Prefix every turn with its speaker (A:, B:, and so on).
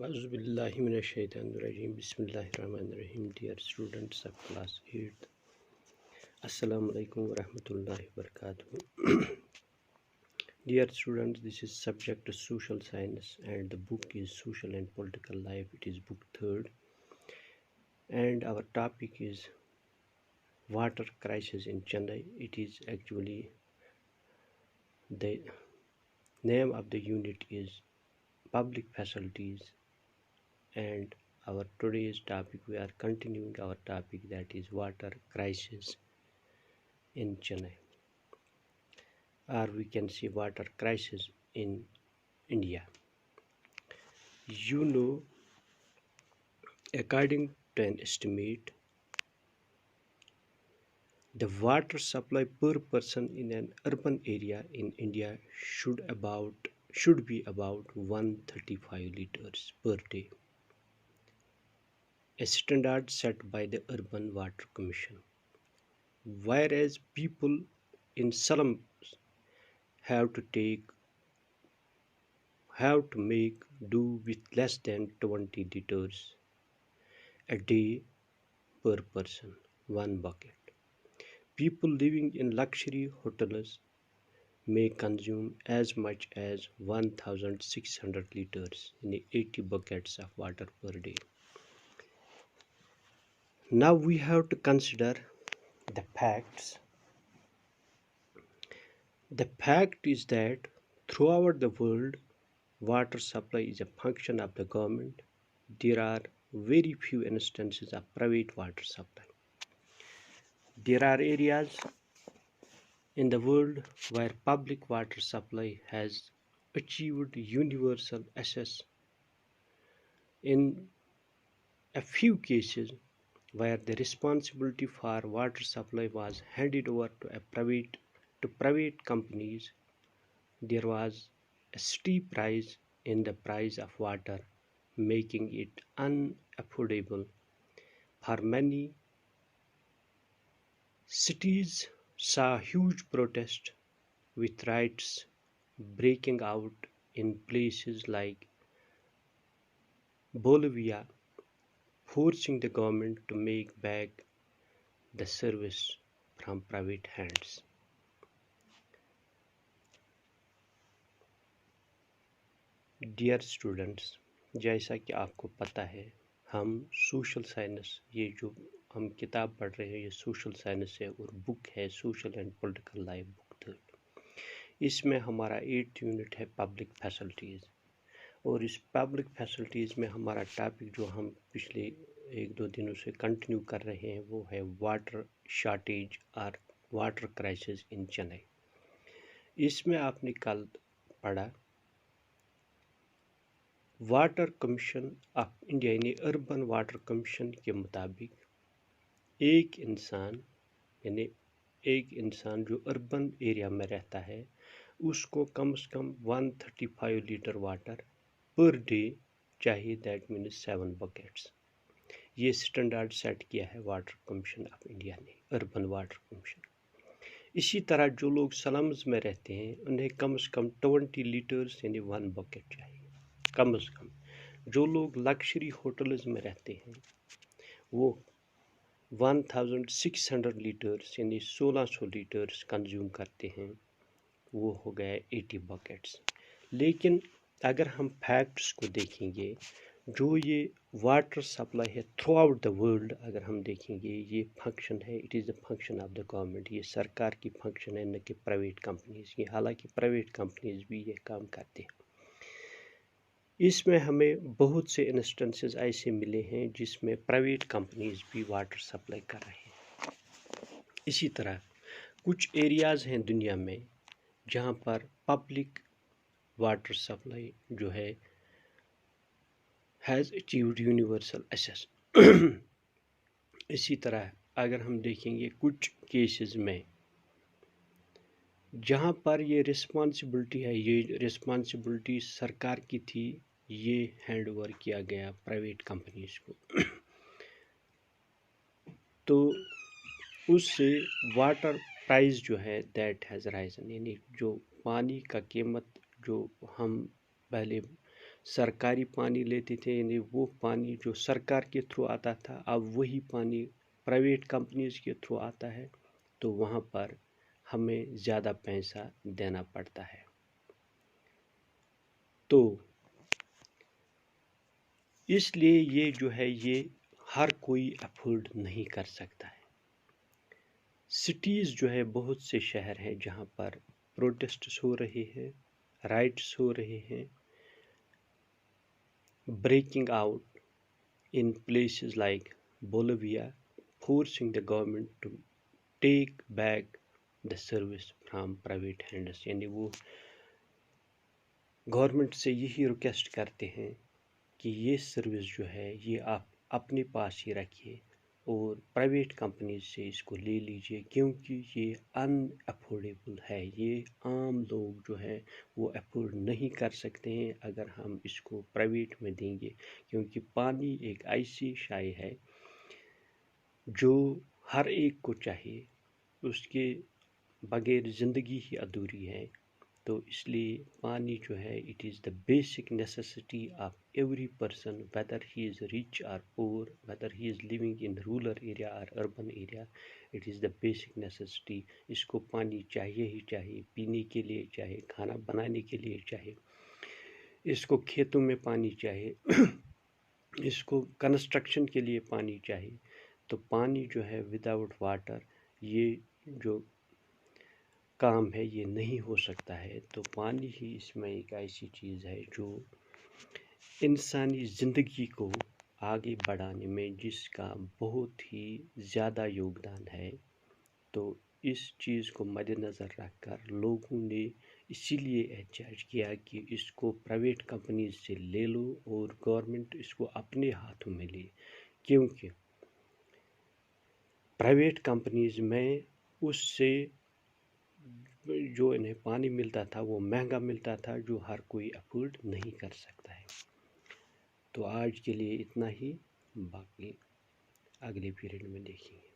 A: أعوذ بالله من الشيطان الرجيم بسم الله الرحمن الرحيم. Dear students of class 8, Assalamu alaikum wa rahmatullahi wa barakatuh. Dear students, this is subject to social science and the book is Social and Political Life. It is book 3rd and our topic is water crisis in Chennai. It is actually the name of the unit is public facilities, and our today's topic, we are continuing our topic, that is water crisis in Chennai, or we can see water crisis in India. According to an estimate, the water supply per person in an urban area in India should be about 135 liters per day, a standard set by the Urban Water Commission. Whereas people in slums have to make do with less than 20 liters a day per person, one bucket. People living in luxury hotels may consume as much as 1,600 liters in 80 buckets of water per day. Now we have to consider the facts. The fact is that throughout the world, water supply is a function of the government. There are very few instances of private water supply. There are areas in the world where public water supply has achieved universal access. In a few cases where the responsibility for water supply was handed over to private companies, there was a steep rise in the price of water, making it unaffordable for many. Cities saw huge protests with riots breaking out in places like Bolivia, forcing the government to make back the service from private hands. Dear students, जैसा कि आपको पता है, हम social science, ये जो हम किताब पढ़ रहे हैं ये सोशल साइंस है और बुक है social and political life book 3rd। इसमें हमारा 8th यूनिट है पब्लिक फैसिलिटीज़, और इस पब्लिक फैसिलिटीज़ में हमारा टॉपिक जो हम पिछले 1-2 दिनों से कंटिन्यू कर रहे हैं वो है वाटर शॉर्टेज और वाटर क्राइसिस इन चेन्नई। इसमें आपने कल पढ़ा वाटर कमीशन ऑफ इंडिया यानी अर्बन वाटर कमीशन के मुताबिक एक इंसान जो अर्बन एरिया में रहता है उसको कम से कम 135 लीटर वाटर पर डे चाहिए, दैट मीन्स 7 बकेट्स। ये स्टैंडर्ड सेट किया है वाटर कमीशन ऑफ इंडिया ने, अर्बन वाटर कमीशन। इसी तरह जो लोग स्लम्स में रहते हैं उन्हें कम से कम 20 लीटर्स यानी 1 बकेट चाहिए कम से कम। जो लोग लग्जरी होटल्स में रहते हैं वो 1600 लीटर्स यानी 1600 लीटर्स कंज्यूम करते हैं, वो हो गया 80 बकेट्स। लेकिन अगर हम फैक्ट्स को देखेंगे, जो ये वाटर सप्लाई है थ्रू आउट द वर्ल्ड, अगर हम देखेंगे ये फंक्शन है, it is the function of the government, ये सरकार की फंक्शन है, न कि प्राइवेट कंपनीज़ की। हालांकि प्राइवेट कंपनीज़ भी ये काम करते हैं। इसमें हमें बहुत से इंस्टेंसेस ऐसे मिले हैं जिसमें प्राइवेट कंपनीज़ भी वाटर सप्लाई कर रहे हैं। इसी तरह कुछ एरियाज़ हैं दुनिया में जहां पर पब्लिक वाटर सप्लाई जो है हैज़ अचीव्ड यूनिवर्सल एक्सेस। इसी तरह अगर हम देखेंगे कुछ केसेस में जहां पर ये रिस्पॉन्सिबिलिटी है, ये रिस्पॉन्सिबिलिटी सरकार की थी, ये हैंड ओवर किया गया प्राइवेट कंपनीज को, तो उससे वाटर प्राइस जो है दैट हैज़ राइजन, यानी जो पानी का कीमत जो हम पहले सरकारी पानी लेते थे, यानी वो पानी जो सरकार के थ्रू आता था, अब वही पानी प्राइवेट कंपनीज के थ्रू आता है, तो वहाँ पर हमें ज़्यादा पैसा देना पड़ता है। तो इसलिए ये जो है ये हर कोई अफोर्ड नहीं कर सकता है। सिटीज़ जो है, बहुत से शहर हैं जहाँ पर प्रोटेस्ट्स हो रहे हैं, राइट्स हो रहे हैं, breaking out in places like Bolivia, forcing the government to take back the service from private hands। यानी वो गवर्नमेंट से यही रिक्वेस्ट करते हैं कि ये सर्विस जो है ये आप अपने पास ही रखिए और प्राइवेट कंपनीज से इसको ले लीजिए, क्योंकि ये अनअफोर्डेबल है। ये आम लोग जो है वो अफोर्ड नहीं कर सकते हैं अगर हम इसको प्राइवेट में देंगे, क्योंकि पानी एक ऐसी शाय है जो हर एक को चाहिए, उसके बगैर ज़िंदगी ही अधूरी है। तो इसलिए पानी जो है it is the basic necessity of every person, whether he is rich और poor, whether he is living in rural area और urban area, it is the basic necessity. इसको पानी चाहिए ही चाहिए, पीने के लिए चाहिए, खाना बनाने के लिए चाहिए, इसको खेतों में पानी चाहिए इसको कंस्ट्रक्शन के लिए पानी चाहिए। तो पानी जो है विदाउट वाटर ये जो काम है ये नहीं हो सकता है। तो पानी ही इसमें एक ऐसी चीज़ है जो इंसानी ज़िंदगी को आगे बढ़ाने में जिसका बहुत ही ज़्यादा योगदान है। तो इस चीज़ को मद्देनज़र रखकर लोगों ने इसीलिए एहतजाज किया कि इसको प्राइवेट कंपनीज से ले लो और गवर्नमेंट इसको अपने हाथों में ले, क्योंकि प्राइवेट कंपनीज में उससे जो इन्हें पानी मिलता था वो महंगा मिलता था, जो हर कोई अफोर्ड नहीं कर सकता है। तो आज के लिए इतना ही, बाकी अगले पीरियड में देखेंगे।